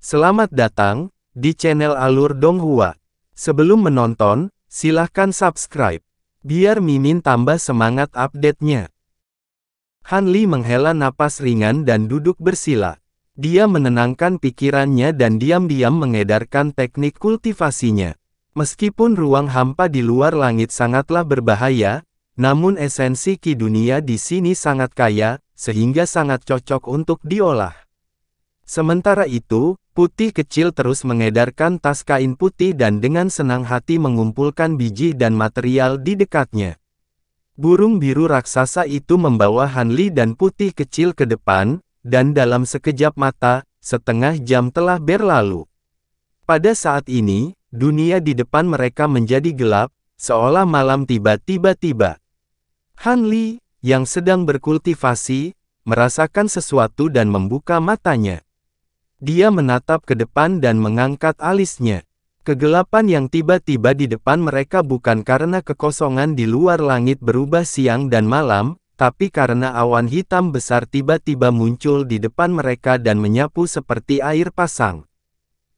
Selamat datang di channel Alur Donghua. Sebelum menonton, silahkan subscribe, biar Mimin tambah semangat update-nya. Han Li menghela napas ringan dan duduk bersila. Dia menenangkan pikirannya dan diam-diam mengedarkan teknik kultivasinya. Meskipun ruang hampa di luar langit sangatlah berbahaya, namun esensi ki dunia di sini sangat kaya, sehingga sangat cocok untuk diolah. Sementara itu, Putih kecil terus mengedarkan tas kain putih dan dengan senang hati mengumpulkan biji dan material di dekatnya. Burung biru raksasa itu membawa Han Li dan Putih kecil ke depan, dan dalam sekejap mata, setengah jam telah berlalu. Pada saat ini, dunia di depan mereka menjadi gelap, seolah malam tiba-tiba tiba. Han Li, yang sedang berkultivasi, merasakan sesuatu dan membuka matanya. Dia menatap ke depan dan mengangkat alisnya. Kegelapan yang tiba-tiba di depan mereka bukan karena kekosongan di luar langit berubah siang dan malam, tapi karena awan hitam besar tiba-tiba muncul di depan mereka dan menyapu seperti air pasang.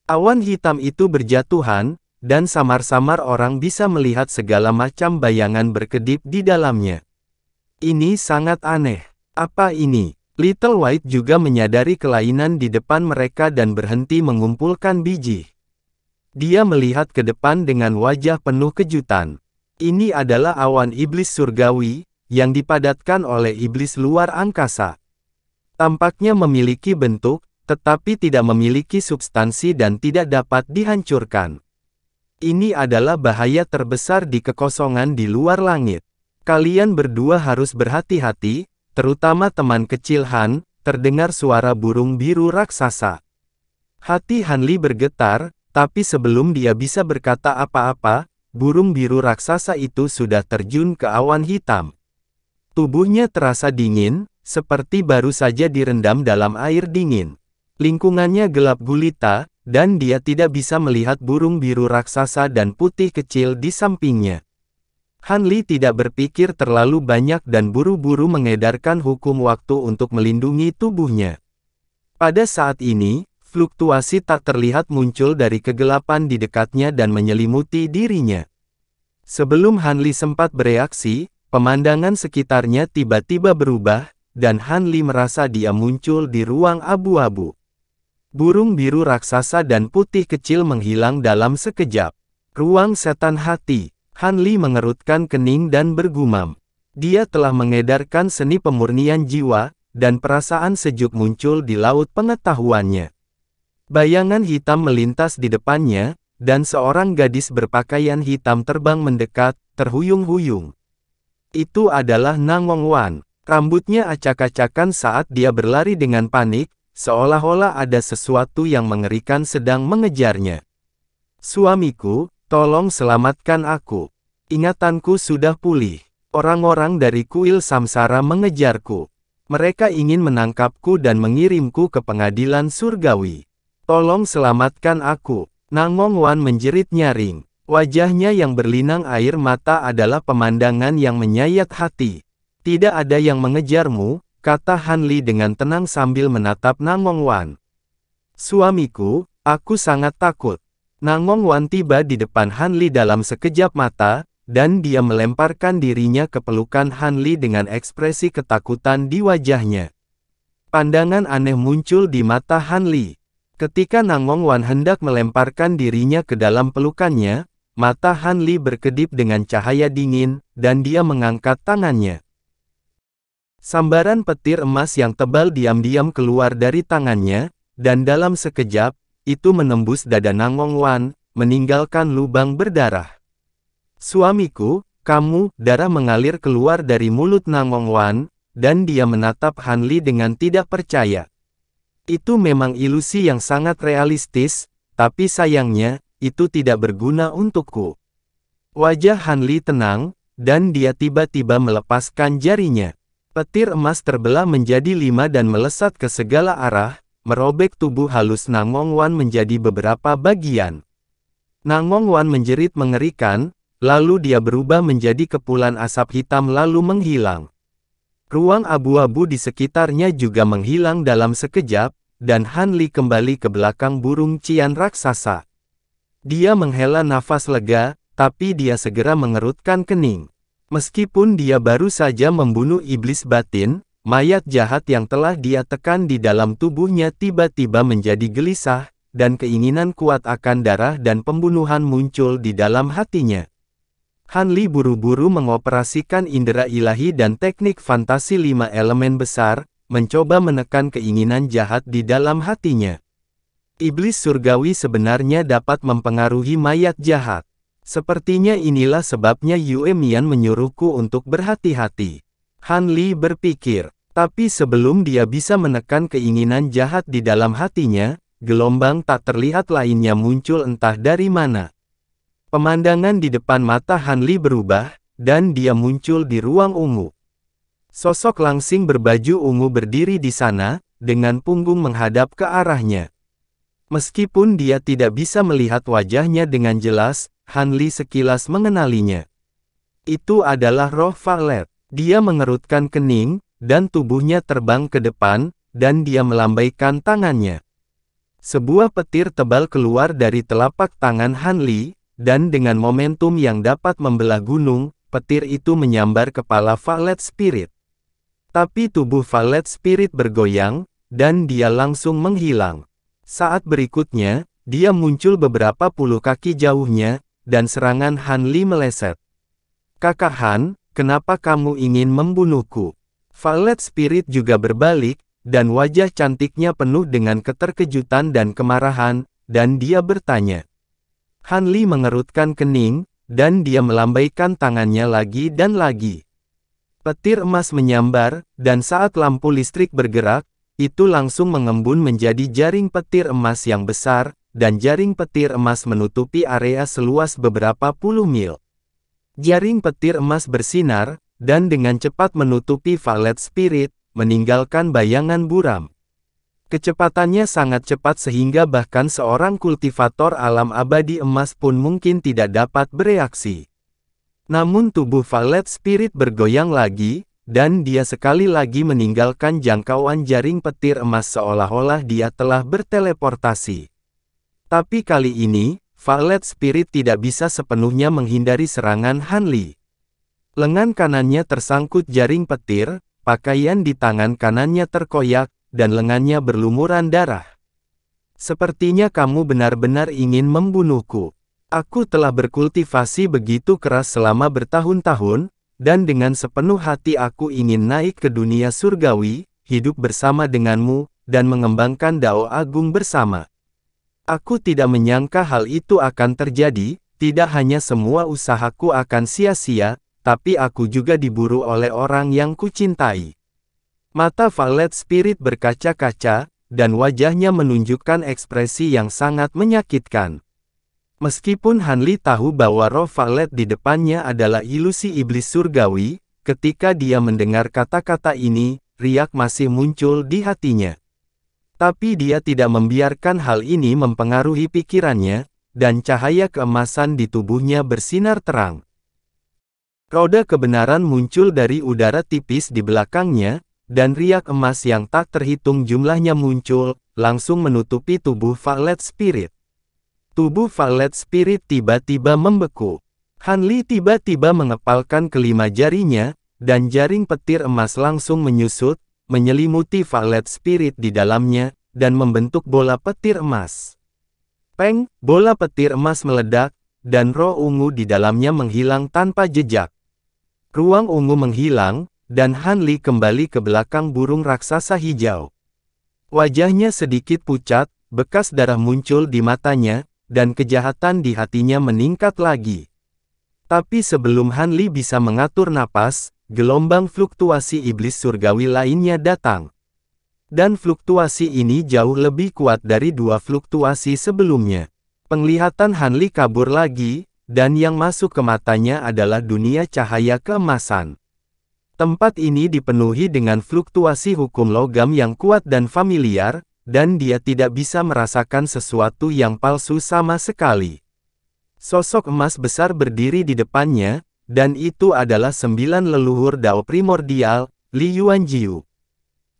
Awan hitam itu berjatuhan, dan samar-samar orang bisa melihat segala macam bayangan berkedip di dalamnya. Ini sangat aneh. Apa ini? Little White juga menyadari kelainan di depan mereka dan berhenti mengumpulkan biji. Dia melihat ke depan dengan wajah penuh kejutan. Ini adalah awan iblis surgawi, yang dipadatkan oleh iblis luar angkasa. Tampaknya memiliki bentuk, tetapi tidak memiliki substansi dan tidak dapat dihancurkan. Ini adalah bahaya terbesar di kekosongan di luar langit. Kalian berdua harus berhati-hati, terutama teman kecil Han. Terdengar suara burung biru raksasa. Hati Han Li bergetar, tapi sebelum dia bisa berkata apa-apa, burung biru raksasa itu sudah terjun ke awan hitam. Tubuhnya terasa dingin, seperti baru saja direndam dalam air dingin. Lingkungannya gelap gulita, dan dia tidak bisa melihat burung biru raksasa dan putih kecil di sampingnya. Han Li tidak berpikir terlalu banyak dan buru-buru mengedarkan hukum waktu untuk melindungi tubuhnya. Pada saat ini, fluktuasi tak terlihat muncul dari kegelapan di dekatnya dan menyelimuti dirinya. Sebelum Han Li sempat bereaksi, pemandangan sekitarnya tiba-tiba berubah, dan Han Li merasa dia muncul di ruang abu-abu. Burung biru raksasa dan putih kecil menghilang dalam sekejap. Ruang setan hati. Han Li mengerutkan kening dan bergumam. Dia telah mengedarkan seni pemurnian jiwa, dan perasaan sejuk muncul di laut pengetahuannya. Bayangan hitam melintas di depannya, dan seorang gadis berpakaian hitam terbang mendekat, terhuyung-huyung. Itu adalah Nangong Wan. Rambutnya acak-acakan saat dia berlari dengan panik, seolah-olah ada sesuatu yang mengerikan sedang mengejarnya. Suamiku, tolong selamatkan aku. Ingatanku sudah pulih. Orang-orang dari kuil samsara mengejarku. Mereka ingin menangkapku dan mengirimku ke pengadilan surgawi. Tolong selamatkan aku. Nangong Wan menjerit nyaring. Wajahnya yang berlinang air mata adalah pemandangan yang menyayat hati. Tidak ada yang mengejarmu, kata Han Li dengan tenang sambil menatap Nangong Wan. Suamiku, aku sangat takut. Nangong Wan tiba di depan Han Li dalam sekejap mata, dan dia melemparkan dirinya ke pelukan Han Li dengan ekspresi ketakutan di wajahnya. Pandangan aneh muncul di mata Han Li. Ketika Nangong Wan hendak melemparkan dirinya ke dalam pelukannya, mata Han Li berkedip dengan cahaya dingin, dan dia mengangkat tangannya. Sambaran petir emas yang tebal diam-diam keluar dari tangannya, dan dalam sekejap, itu menembus dada Nangong Wan, meninggalkan lubang berdarah. Suamiku, kamu, darah mengalir keluar dari mulut Nangong Wan, dan dia menatap Han Li dengan tidak percaya. Itu memang ilusi yang sangat realistis, tapi sayangnya, itu tidak berguna untukku. Wajah Han Li tenang, dan dia tiba-tiba melepaskan jarinya. Petir emas terbelah menjadi 5 dan melesat ke segala arah, merobek tubuh halus Nangong Wan menjadi beberapa bagian. Nangong Wan menjerit mengerikan, lalu dia berubah menjadi kepulan asap hitam lalu menghilang. Ruang abu-abu di sekitarnya juga menghilang dalam sekejap, dan Han Li kembali ke belakang burung Qian raksasa. Dia menghela nafas lega, tapi dia segera mengerutkan kening. Meskipun dia baru saja membunuh iblis batin, mayat jahat yang telah dia tekan di dalam tubuhnya tiba-tiba menjadi gelisah, dan keinginan kuat akan darah dan pembunuhan muncul di dalam hatinya. Han Li buru-buru mengoperasikan indera ilahi dan teknik fantasi 5 elemen besar, mencoba menekan keinginan jahat di dalam hatinya. Iblis surgawi sebenarnya dapat mempengaruhi mayat jahat. Sepertinya inilah sebabnya Yue Mian menyuruhku untuk berhati-hati. Han Li berpikir, tapi sebelum dia bisa menekan keinginan jahat di dalam hatinya, gelombang tak terlihat lainnya muncul entah dari mana. Pemandangan di depan mata Han Li berubah, dan dia muncul di ruang ungu. Sosok langsing berbaju ungu berdiri di sana, dengan punggung menghadap ke arahnya. Meskipun dia tidak bisa melihat wajahnya dengan jelas, Han Li sekilas mengenalinya. Itu adalah roh Valet. Dia mengerutkan kening, dan tubuhnya terbang ke depan, dan dia melambaikan tangannya. Sebuah petir tebal keluar dari telapak tangan Han Li, dan dengan momentum yang dapat membelah gunung, petir itu menyambar kepala Valet Spirit. Tapi tubuh Valet Spirit bergoyang, dan dia langsung menghilang. Saat berikutnya, dia muncul beberapa puluh kaki jauhnya, dan serangan Han Li meleset. "Kakak Han, kenapa kamu ingin membunuhku?" Valet Spirit juga berbalik, dan wajah cantiknya penuh dengan keterkejutan dan kemarahan, dan dia bertanya. Han Li mengerutkan kening, dan dia melambaikan tangannya lagi dan lagi. Petir emas menyambar, dan saat lampu listrik bergerak, itu langsung mengembun menjadi jaring petir emas yang besar, dan jaring petir emas menutupi area seluas beberapa puluh mil. Jaring petir emas bersinar, dan dengan cepat menutupi Valet Spirit, meninggalkan bayangan buram. Kecepatannya sangat cepat sehingga bahkan seorang kultivator alam abadi emas pun mungkin tidak dapat bereaksi. Namun tubuh Valet Spirit bergoyang lagi, dan dia sekali lagi meninggalkan jangkauan jaring petir emas seolah-olah dia telah berteleportasi. Tapi kali ini, Valet Spirit tidak bisa sepenuhnya menghindari serangan Han Li. Lengan kanannya tersangkut jaring petir, pakaian di tangan kanannya terkoyak, dan lengannya berlumuran darah. "Sepertinya kamu benar-benar ingin membunuhku. Aku telah berkultivasi begitu keras selama bertahun-tahun, dan dengan sepenuh hati aku ingin naik ke dunia surgawi, hidup bersama denganmu, dan mengembangkan Dao Agung bersama. Aku tidak menyangka hal itu akan terjadi, tidak hanya semua usahaku akan sia-sia, tapi aku juga diburu oleh orang yang kucintai." Mata Valet Spirit berkaca-kaca, dan wajahnya menunjukkan ekspresi yang sangat menyakitkan. Meskipun Han Li tahu bahwa roh Valet di depannya adalah ilusi iblis surgawi, ketika dia mendengar kata-kata ini, riak masih muncul di hatinya. Tapi dia tidak membiarkan hal ini mempengaruhi pikirannya, dan cahaya keemasan di tubuhnya bersinar terang. Roda kebenaran muncul dari udara tipis di belakangnya, dan riak emas yang tak terhitung jumlahnya muncul, langsung menutupi tubuh Valet Spirit. Tubuh Valet Spirit tiba-tiba membeku. Han Li tiba-tiba mengepalkan kelima jarinya, dan jaring petir emas langsung menyusut, menyelimuti Valet Spirit di dalamnya, dan membentuk bola petir emas. Peng, bola petir emas meledak, dan roh ungu di dalamnya menghilang tanpa jejak. Ruang ungu menghilang, dan Han Li kembali ke belakang burung raksasa hijau. Wajahnya sedikit pucat, bekas darah muncul di matanya, dan kejahatan di hatinya meningkat lagi. Tapi sebelum Han Li bisa mengatur napas, gelombang fluktuasi iblis surgawi lainnya datang. Dan fluktuasi ini jauh lebih kuat dari dua fluktuasi sebelumnya. Penglihatan Han Li kabur lagi, dan yang masuk ke matanya adalah dunia cahaya keemasan. Tempat ini dipenuhi dengan fluktuasi hukum logam yang kuat dan familiar, dan dia tidak bisa merasakan sesuatu yang palsu sama sekali. Sosok emas besar berdiri di depannya, dan itu adalah 9 leluhur Dao primordial, Li Yuanjiu.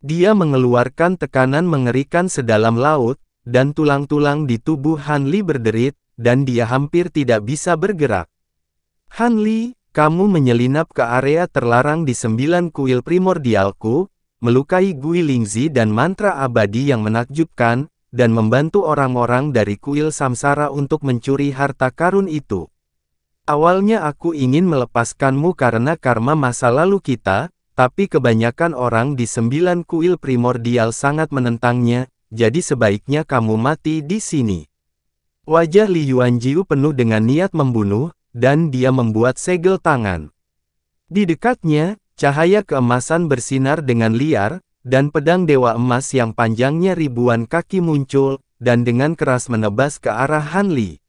Dia mengeluarkan tekanan mengerikan sedalam laut, dan tulang-tulang di tubuh Han Li berderit, dan dia hampir tidak bisa bergerak. Han Li, kamu menyelinap ke area terlarang di 9 kuil primordialku, melukai Gui Lingzi dan mantra abadi yang menakjubkan, dan membantu orang-orang dari kuil samsara untuk mencuri harta karun itu. Awalnya aku ingin melepaskanmu karena karma masa lalu kita, tapi kebanyakan orang di 9 kuil primordial sangat menentangnya, jadi sebaiknya kamu mati di sini. Wajah Li Yuanjiu penuh dengan niat membunuh, dan dia membuat segel tangan. Di dekatnya, cahaya keemasan bersinar dengan liar, dan pedang dewa emas yang panjangnya ribuan kaki muncul, dan dengan keras menebas ke arah Han Li.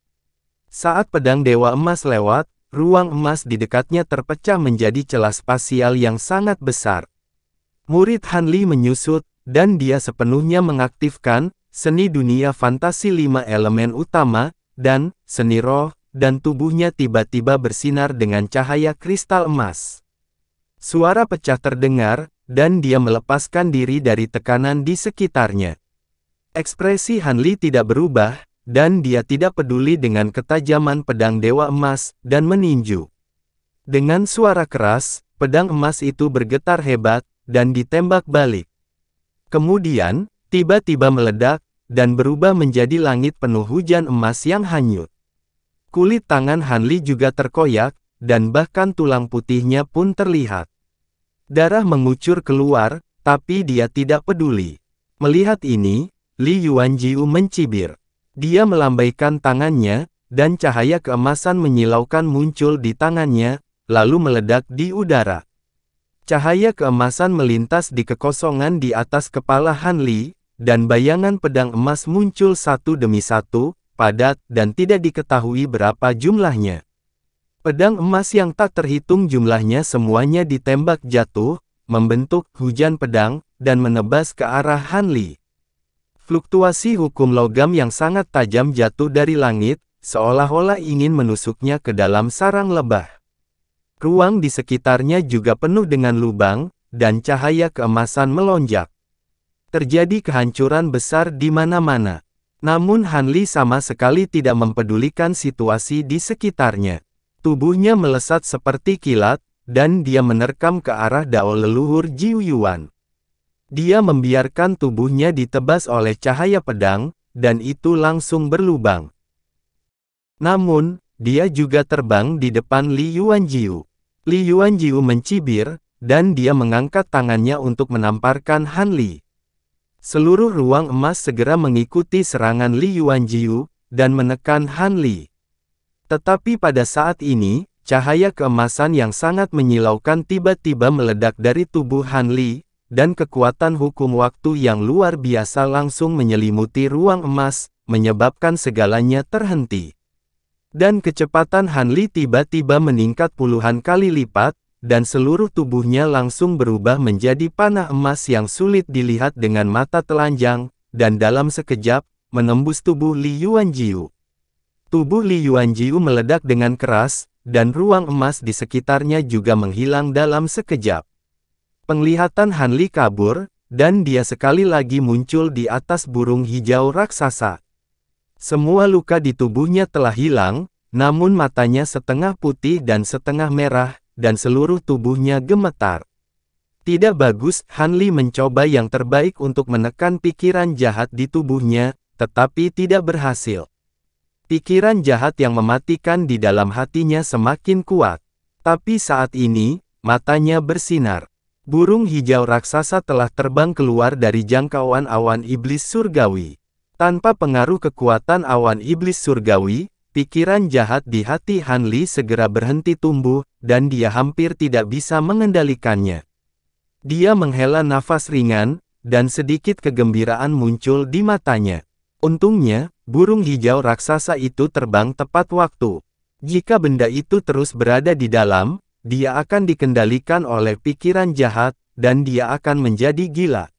Saat pedang dewa emas lewat, ruang emas di dekatnya terpecah menjadi celah spasial yang sangat besar. Murid Han Li menyusut, dan dia sepenuhnya mengaktifkan seni dunia fantasi 5 elemen utama, dan seni roh, dan tubuhnya tiba-tiba bersinar dengan cahaya kristal emas. Suara pecah terdengar, dan dia melepaskan diri dari tekanan di sekitarnya. Ekspresi Han Li tidak berubah, dan dia tidak peduli dengan ketajaman pedang dewa emas, dan meninju. Dengan suara keras, pedang emas itu bergetar hebat, dan ditembak balik. Kemudian, tiba-tiba meledak, dan berubah menjadi langit penuh hujan emas yang hanyut. Kulit tangan Han Li juga terkoyak, dan bahkan tulang putihnya pun terlihat. Darah mengucur keluar, tapi dia tidak peduli. Melihat ini, Li Yuanjiu mencibir. Dia melambaikan tangannya, dan cahaya keemasan menyilaukan muncul di tangannya, lalu meledak di udara. Cahaya keemasan melintas di kekosongan di atas kepala Han Li, dan bayangan pedang emas muncul satu demi satu, padat, dan tidak diketahui berapa jumlahnya. Pedang emas yang tak terhitung jumlahnya semuanya ditembak jatuh, membentuk hujan pedang, dan menebas ke arah Han Li. Fluktuasi hukum logam yang sangat tajam jatuh dari langit, seolah-olah ingin menusuknya ke dalam sarang lebah. Ruang di sekitarnya juga penuh dengan lubang, dan cahaya keemasan melonjak. Terjadi kehancuran besar di mana-mana. Namun Han Li sama sekali tidak mempedulikan situasi di sekitarnya. Tubuhnya melesat seperti kilat, dan dia menerkam ke arah dao leluhur Jiu Yuan. Dia membiarkan tubuhnya ditebas oleh cahaya pedang, dan itu langsung berlubang. Namun, dia juga terbang di depan Li Yuanjiu. Li Yuanjiu mencibir, dan dia mengangkat tangannya untuk menamparkan Han Li. Seluruh ruang emas segera mengikuti serangan Li Yuanjiu, dan menekan Han Li. Tetapi pada saat ini, cahaya keemasan yang sangat menyilaukan tiba-tiba meledak dari tubuh Han Li, dan kekuatan hukum waktu yang luar biasa langsung menyelimuti ruang emas, menyebabkan segalanya terhenti. Dan kecepatan Han Li tiba-tiba meningkat puluhan kali lipat, dan seluruh tubuhnya langsung berubah menjadi panah emas yang sulit dilihat dengan mata telanjang, dan dalam sekejap, menembus tubuh Li Yuanjiu. Tubuh Li Yuanjiu meledak dengan keras, dan ruang emas di sekitarnya juga menghilang dalam sekejap. Penglihatan Han Li kabur, dan dia sekali lagi muncul di atas burung hijau raksasa. Semua luka di tubuhnya telah hilang, namun matanya setengah putih dan setengah merah, dan seluruh tubuhnya gemetar. Tidak bagus, Han Li mencoba yang terbaik untuk menekan pikiran jahat di tubuhnya, tetapi tidak berhasil. Pikiran jahat yang mematikan di dalam hatinya semakin kuat. Tapi saat ini, matanya bersinar. Burung hijau raksasa telah terbang keluar dari jangkauan awan iblis surgawi. Tanpa pengaruh kekuatan awan iblis surgawi, pikiran jahat di hati Han Li segera berhenti tumbuh, dan dia hampir tidak bisa mengendalikannya. Dia menghela nafas ringan, dan sedikit kegembiraan muncul di matanya. Untungnya, burung hijau raksasa itu terbang tepat waktu. Jika benda itu terus berada di dalam, dia akan dikendalikan oleh pikiran jahat, dan dia akan menjadi gila.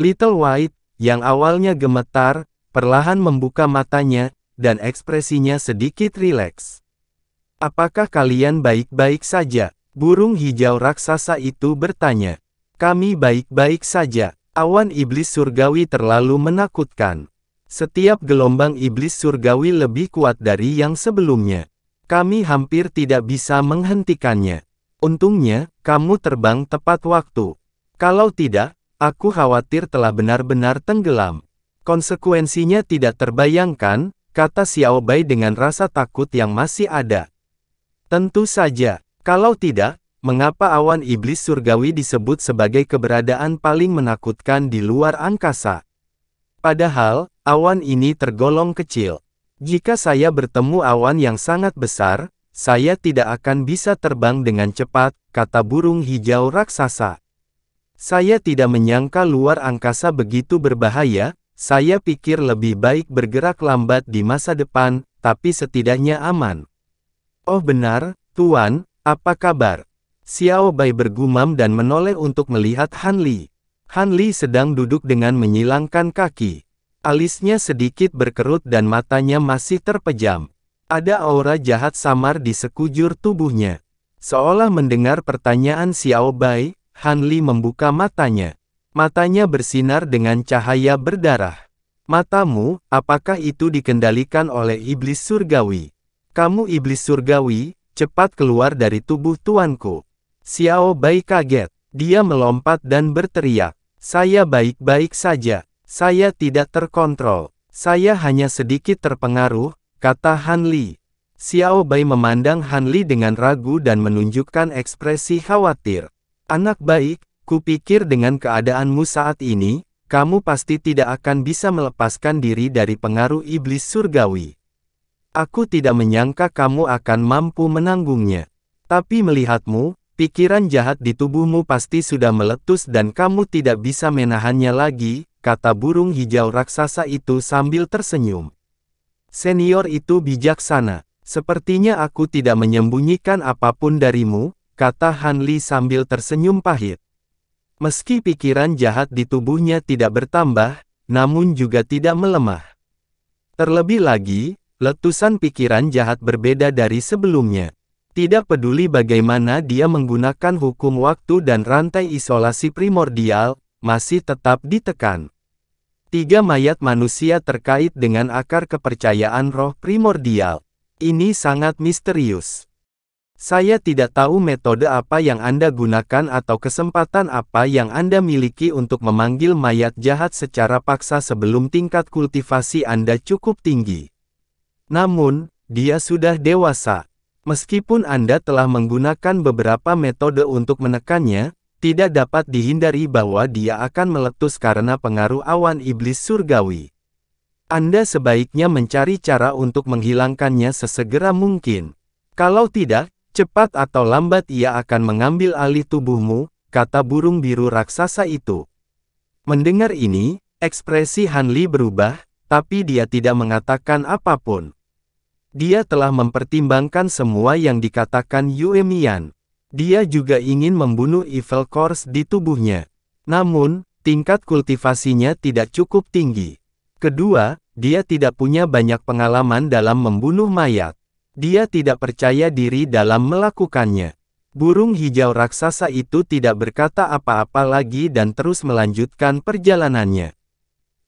Little White, yang awalnya gemetar, perlahan membuka matanya, dan ekspresinya sedikit rileks. "Apakah kalian baik-baik saja?" Burung hijau raksasa itu bertanya. Kami baik-baik saja. Awan iblis surgawi terlalu menakutkan. Setiap gelombang iblis surgawi lebih kuat dari yang sebelumnya. Kami hampir tidak bisa menghentikannya. Untungnya, kamu terbang tepat waktu. Kalau tidak, aku khawatir telah benar-benar tenggelam. Konsekuensinya tidak terbayangkan, kata Xiao Bai dengan rasa takut yang masih ada. Tentu saja, kalau tidak, mengapa awan iblis surgawi disebut sebagai keberadaan paling menakutkan di luar angkasa? Padahal, awan ini tergolong kecil. Jika saya bertemu awan yang sangat besar, saya tidak akan bisa terbang dengan cepat, kata burung hijau raksasa. Saya tidak menyangka luar angkasa begitu berbahaya, saya pikir lebih baik bergerak lambat di masa depan, tapi setidaknya aman. Oh benar, Tuan, apa kabar? Xiao Bai bergumam dan menoleh untuk melihat Han Li. Han Li sedang duduk dengan menyilangkan kaki. Alisnya sedikit berkerut dan matanya masih terpejam. Ada aura jahat samar di sekujur tubuhnya. Seolah mendengar pertanyaan Xiao Bai, Han Li membuka matanya. Matanya bersinar dengan cahaya berdarah. Matamu, apakah itu dikendalikan oleh iblis surgawi? Kamu iblis surgawi, cepat keluar dari tubuh tuanku. Xiao Bai kaget. Dia melompat dan berteriak. Saya baik-baik saja. Saya tidak terkontrol. Saya hanya sedikit terpengaruh, kata Han Li. Xiao Bai memandang Han Li dengan ragu dan menunjukkan ekspresi khawatir. Anak baik, kupikir dengan keadaanmu saat ini, kamu pasti tidak akan bisa melepaskan diri dari pengaruh iblis surgawi. Aku tidak menyangka kamu akan mampu menanggungnya. Tapi melihatmu, pikiran jahat di tubuhmu pasti sudah meletus dan kamu tidak bisa menahannya lagi, kata burung hijau raksasa itu sambil tersenyum. Senior itu bijaksana. Sepertinya aku tidak menyembunyikan apapun darimu, kata Han Li sambil tersenyum pahit. Meski pikiran jahat di tubuhnya tidak bertambah, namun juga tidak melemah. Terlebih lagi, letusan pikiran jahat berbeda dari sebelumnya. Tidak peduli bagaimana dia menggunakan hukum waktu dan rantai isolasi primordial, masih tetap ditekan. 3 mayat manusia terkait dengan akar kepercayaan roh primordial. Ini sangat misterius. Saya tidak tahu metode apa yang Anda gunakan atau kesempatan apa yang Anda miliki untuk memanggil mayat jahat secara paksa sebelum tingkat kultivasi Anda cukup tinggi. Namun, dia sudah dewasa. Meskipun Anda telah menggunakan beberapa metode untuk menekannya, tidak dapat dihindari bahwa dia akan meletus karena pengaruh awan iblis surgawi. Anda sebaiknya mencari cara untuk menghilangkannya sesegera mungkin. Kalau tidak, cepat atau lambat ia akan mengambil alih tubuhmu, kata burung biru raksasa itu. Mendengar ini, ekspresi Han Li berubah, tapi dia tidak mengatakan apapun. Dia telah mempertimbangkan semua yang dikatakan Yue Mian. Dia juga ingin membunuh Evil Corse di tubuhnya. Namun, tingkat kultivasinya tidak cukup tinggi. Kedua, dia tidak punya banyak pengalaman dalam membunuh mayat. Dia tidak percaya diri dalam melakukannya. Burung hijau raksasa itu tidak berkata apa-apa lagi dan terus melanjutkan perjalanannya.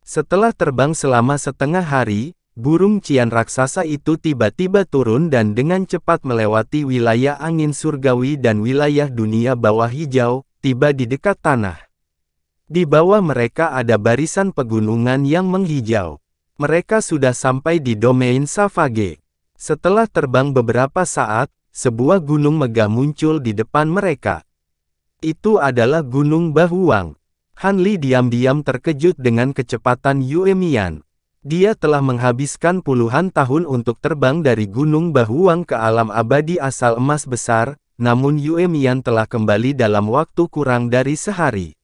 Setelah terbang selama setengah hari, burung cian raksasa itu tiba-tiba turun dan dengan cepat melewati wilayah angin surgawi dan wilayah dunia bawah hijau, tiba di dekat tanah. Di bawah mereka ada barisan pegunungan yang menghijau. Mereka sudah sampai di domain Savage. Setelah terbang beberapa saat, sebuah gunung megah muncul di depan mereka. Itu adalah Gunung Bahuang. Han Li diam-diam terkejut dengan kecepatan Yue Mian. Dia telah menghabiskan puluhan tahun untuk terbang dari Gunung Bahuang ke alam abadi asal emas besar, namun Yue Mian telah kembali dalam waktu kurang dari sehari.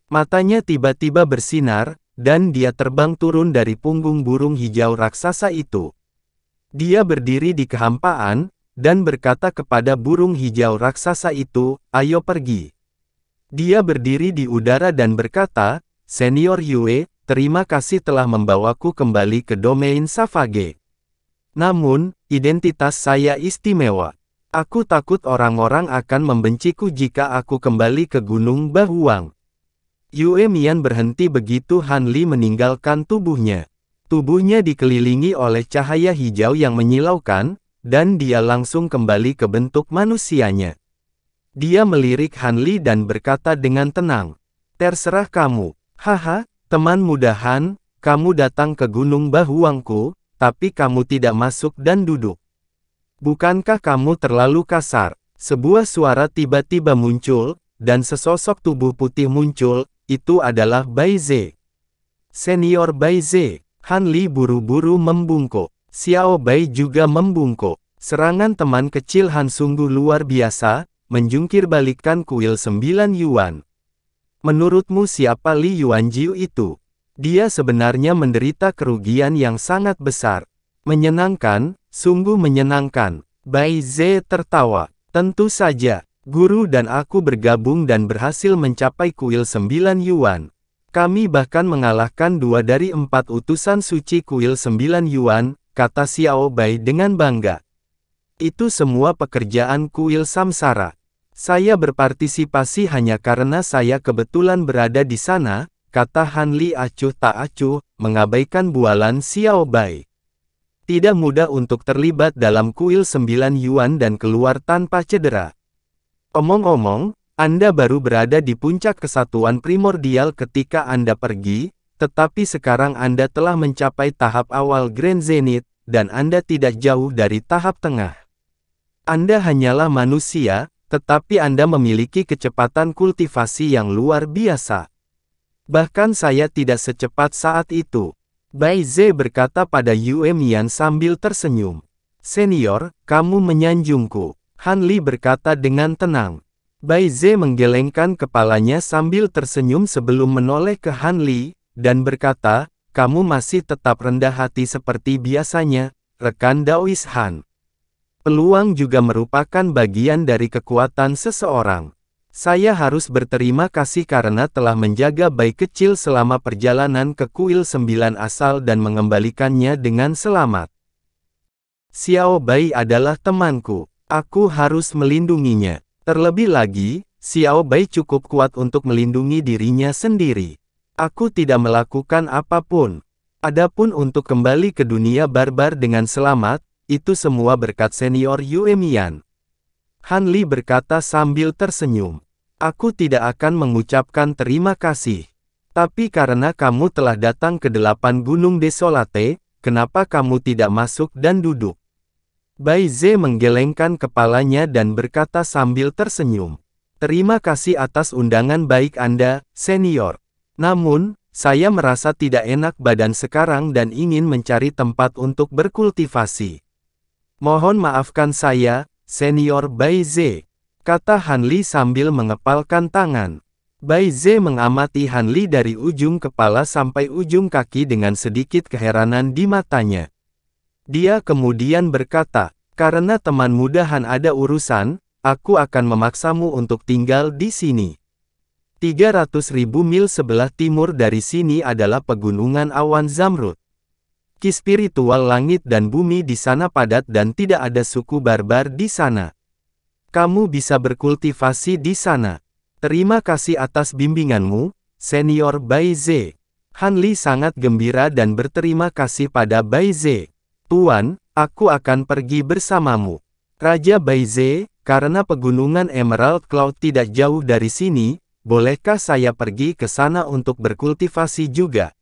Matanya tiba-tiba bersinar, dan dia terbang turun dari punggung burung hijau raksasa itu. Dia berdiri di kehampaan, dan berkata kepada burung hijau raksasa itu, "Ayo pergi." Dia berdiri di udara dan berkata, "Senior Yue, terima kasih telah membawaku kembali ke domain Savage. Namun, identitas saya istimewa. Aku takut orang-orang akan membenciku jika aku kembali ke Gunung Bahuang. Yue Mian berhenti begitu Han Li meninggalkan tubuhnya. Tubuhnya dikelilingi oleh cahaya hijau yang menyilaukan, dan dia langsung kembali ke bentuk manusianya. Dia melirik Han Li dan berkata dengan tenang, "Terserah kamu. Haha, teman muda Han, kamu datang ke Gunung Bahuangku, tapi kamu tidak masuk dan duduk. Bukankah kamu terlalu kasar?" Sebuah suara tiba-tiba muncul, dan sesosok tubuh putih muncul, itu adalah Bai Ze. Senior Bai Ze. Han Li buru-buru membungkuk. Xiao Bai juga membungkuk. Serangan teman kecil Han sungguh luar biasa, menjungkir balikkan kuil 9 Yuan. Menurutmu siapa Li Yuanjiu itu? Dia sebenarnya menderita kerugian yang sangat besar. Menyenangkan, sungguh menyenangkan. Bai Ze tertawa. Tentu saja, guru dan aku bergabung dan berhasil mencapai kuil 9 Yuan. Kami bahkan mengalahkan 2 dari 4 utusan suci kuil 9 Yuan, kata Xiao Bai dengan bangga. Itu semua pekerjaan kuil Samsara. Saya berpartisipasi hanya karena saya kebetulan berada di sana, kata Han Li acuh tak acuh, mengabaikan bualan Xiao Bai. Tidak mudah untuk terlibat dalam kuil 9 Yuan dan keluar tanpa cedera. Omong-omong, Anda baru berada di puncak kesatuan primordial ketika Anda pergi, tetapi sekarang Anda telah mencapai tahap awal Grand Zenith, dan Anda tidak jauh dari tahap tengah. Anda hanyalah manusia, tetapi Anda memiliki kecepatan kultivasi yang luar biasa. Bahkan saya tidak secepat saat itu. Bai Ze berkata pada Yue Mian sambil tersenyum. Senior, kamu menyanjungku. Han Li berkata dengan tenang. Bai Ze menggelengkan kepalanya sambil tersenyum sebelum menoleh ke Han Li, dan berkata, kamu masih tetap rendah hati seperti biasanya, rekan Daois Han. Peluang juga merupakan bagian dari kekuatan seseorang. Saya harus berterima kasih karena telah menjaga Bai kecil selama perjalanan ke kuil 9 asal dan mengembalikannya dengan selamat. Xiao Bai adalah temanku. Aku harus melindunginya. Terlebih lagi, Xiao Bai cukup kuat untuk melindungi dirinya sendiri. Aku tidak melakukan apapun. Adapun untuk kembali ke dunia barbar dengan selamat, itu semua berkat senior Yue Mian. Han Li berkata sambil tersenyum. Aku tidak akan mengucapkan terima kasih. Tapi karena kamu telah datang ke 8 Gunung Desolate, kenapa kamu tidak masuk dan duduk? Bai Ze menggelengkan kepalanya dan berkata sambil tersenyum. Terima kasih atas undangan baik Anda, senior. Namun, saya merasa tidak enak badan sekarang dan ingin mencari tempat untuk berkultivasi. Mohon maafkan saya, senior Bai Ze, kata Han Li sambil mengepalkan tangan. Bai Ze mengamati Han Li dari ujung kepala sampai ujung kaki dengan sedikit keheranan di matanya. Dia kemudian berkata, karena teman muda Han ada urusan, aku akan memaksamu untuk tinggal di sini. 300.000 mil sebelah timur dari sini adalah pegunungan awan Zamrud. Ki spiritual langit dan bumi di sana padat dan tidak ada suku barbar di sana. Kamu bisa berkultivasi di sana. Terima kasih atas bimbinganmu, senior Bai Ze. Han Li sangat gembira dan berterima kasih pada Bai Ze. Tuan, aku akan pergi bersamamu. Raja Bai Ze, karena pegunungan Emerald Cloud tidak jauh dari sini, bolehkah saya pergi ke sana untuk berkultivasi juga?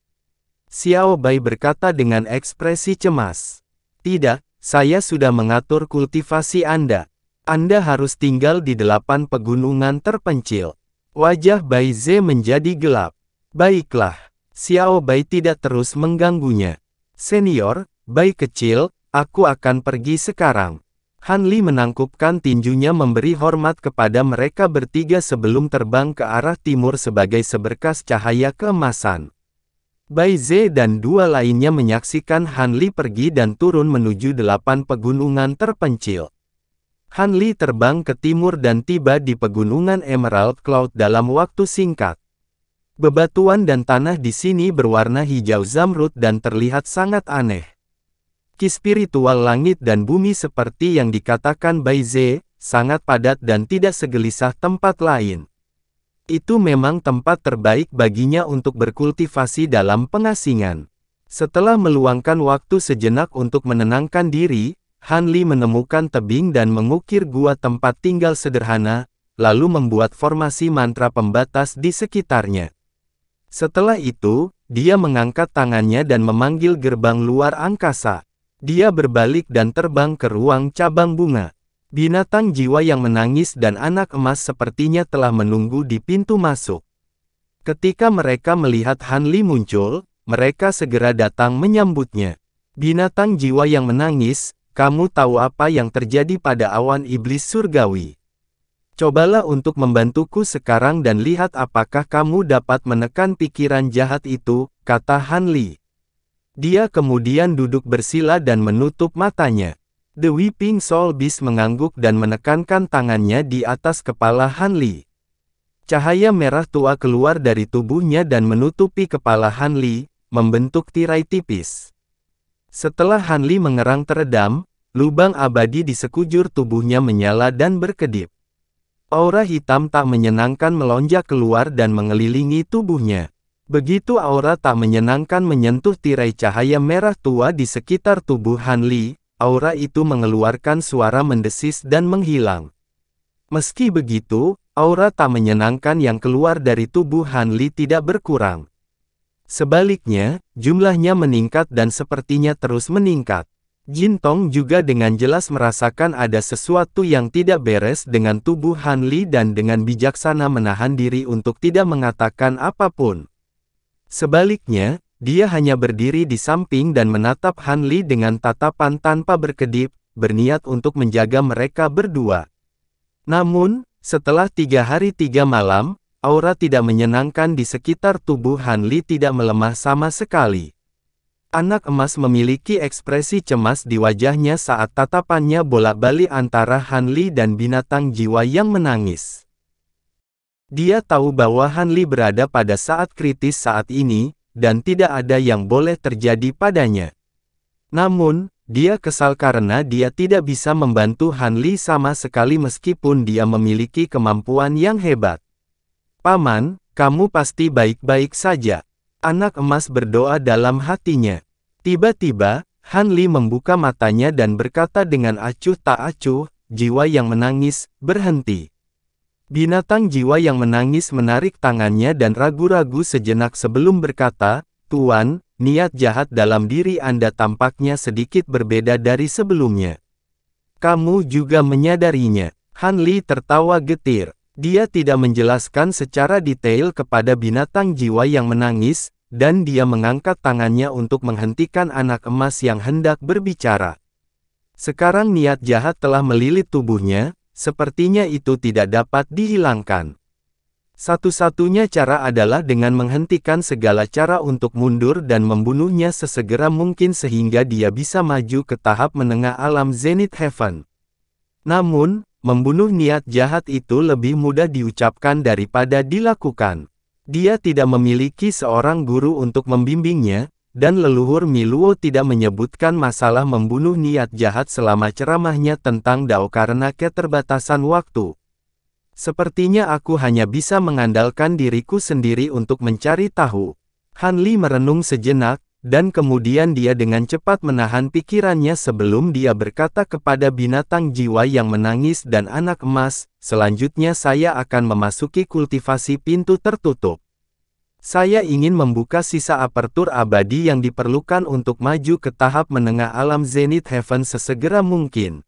Xiao Bai berkata dengan ekspresi cemas. Tidak, saya sudah mengatur kultivasi Anda. Anda harus tinggal di 8 pegunungan terpencil. Wajah Bai Ze menjadi gelap. Baiklah. Xiao Bai tidak terus mengganggunya. Senior, Bai kecil, aku akan pergi sekarang. Han Li menangkupkan tinjunya memberi hormat kepada mereka bertiga sebelum terbang ke arah timur sebagai seberkas cahaya keemasan. Bai Ze dan 2 lainnya menyaksikan Han Li pergi dan turun menuju 8 pegunungan terpencil. Han Li terbang ke timur dan tiba di pegunungan Emerald Cloud dalam waktu singkat. Bebatuan dan tanah di sini berwarna hijau zamrud dan terlihat sangat aneh. Ki spiritual langit dan bumi seperti yang dikatakan Baize, sangat padat dan tidak segelisah tempat lain. Itu memang tempat terbaik baginya untuk berkultivasi dalam pengasingan. Setelah meluangkan waktu sejenak untuk menenangkan diri, Han Li menemukan tebing dan mengukir gua tempat tinggal sederhana, lalu membuat formasi mantra pembatas di sekitarnya. Setelah itu, dia mengangkat tangannya dan memanggil gerbang luar angkasa. Dia berbalik dan terbang ke ruang cabang bunga. Binatang jiwa yang menangis dan anak emas sepertinya telah menunggu di pintu masuk. Ketika mereka melihat Han Li muncul, mereka segera datang menyambutnya. Binatang jiwa yang menangis, kamu tahu apa yang terjadi pada awan iblis surgawi. Cobalah untuk membantuku sekarang dan lihat apakah kamu dapat menekan pikiran jahat itu, kata Han Li. Dia kemudian duduk bersila dan menutup matanya. The Weeping Soul Beast mengangguk dan menekankan tangannya di atas kepala Han Li. Cahaya merah tua keluar dari tubuhnya dan menutupi kepala Han Li, membentuk tirai tipis. Setelah Han Li mengerang teredam, lubang abadi di sekujur tubuhnya menyala dan berkedip. Aura hitam tak menyenangkan melonjak keluar dan mengelilingi tubuhnya. Begitu aura tak menyenangkan menyentuh tirai cahaya merah tua di sekitar tubuh Han Li, aura itu mengeluarkan suara mendesis dan menghilang. Meski begitu, aura tak menyenangkan yang keluar dari tubuh Han Li tidak berkurang. Sebaliknya, jumlahnya meningkat dan sepertinya terus meningkat. Jin Tong juga dengan jelas merasakan ada sesuatu yang tidak beres dengan tubuh Han Li dan dengan bijaksana menahan diri untuk tidak mengatakan apapun. Sebaliknya, dia hanya berdiri di samping dan menatap Han Li dengan tatapan tanpa berkedip, berniat untuk menjaga mereka berdua. Namun, setelah 3 hari 3 malam, aura tidak menyenangkan di sekitar tubuh Han Li tidak melemah sama sekali. Anak emas memiliki ekspresi cemas di wajahnya saat tatapannya bolak-balik antara Han Li dan binatang jiwa yang menangis. Dia tahu bahwa Han Li berada pada saat kritis saat ini, dan tidak ada yang boleh terjadi padanya. Namun, dia kesal karena dia tidak bisa membantu Han Li sama sekali meskipun dia memiliki kemampuan yang hebat. Paman, kamu pasti baik-baik saja. Anak emas berdoa dalam hatinya. Tiba-tiba, Han Li membuka matanya dan berkata dengan acuh tak acuh, jiwa yang menangis, berhenti. Binatang jiwa yang menangis menarik tangannya dan ragu-ragu sejenak sebelum berkata, Tuan, niat jahat dalam diri Anda tampaknya sedikit berbeda dari sebelumnya. Kamu juga menyadarinya. Han Li tertawa getir. Dia tidak menjelaskan secara detail kepada binatang jiwa yang menangis, dan dia mengangkat tangannya untuk menghentikan anak emas yang hendak berbicara. Sekarang niat jahat telah melilit tubuhnya. Sepertinya itu tidak dapat dihilangkan. Satu-satunya cara adalah dengan menghentikan segala cara untuk mundur dan membunuhnya sesegera mungkin sehingga dia bisa maju ke tahap menengah alam Zenith Heaven. Namun, membunuh niat jahat itu lebih mudah diucapkan daripada dilakukan. Dia tidak memiliki seorang guru untuk membimbingnya, dan leluhur Mi Luo tidak menyebutkan masalah membunuh niat jahat selama ceramahnya tentang Dao karena keterbatasan waktu. Sepertinya aku hanya bisa mengandalkan diriku sendiri untuk mencari tahu. Han Li merenung sejenak, dan kemudian dia dengan cepat menahan pikirannya sebelum dia berkata kepada binatang jiwa yang menangis dan anak emas, selanjutnya saya akan memasuki kultivasi pintu tertutup. Saya ingin membuka sisa apertur abadi yang diperlukan untuk maju ke tahap menengah alam Zenith Heaven sesegera mungkin.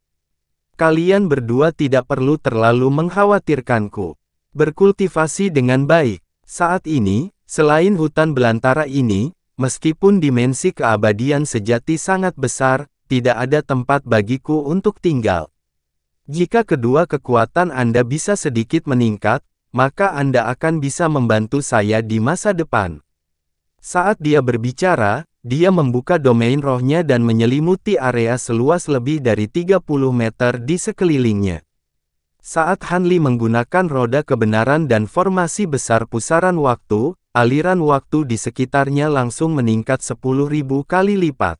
Kalian berdua tidak perlu terlalu mengkhawatirkanku. Berkultivasi dengan baik. Saat ini, selain hutan belantara ini, meskipun dimensi keabadian sejati sangat besar, tidak ada tempat bagiku untuk tinggal. Jika kedua kekuatan Anda bisa sedikit meningkat, maka Anda akan bisa membantu saya di masa depan. Saat dia berbicara, dia membuka domain rohnya dan menyelimuti area seluas lebih dari 30 meter di sekelilingnya. Saat Han Li menggunakan roda kebenaran dan formasi besar pusaran waktu, aliran waktu di sekitarnya langsung meningkat 10.000 kali lipat.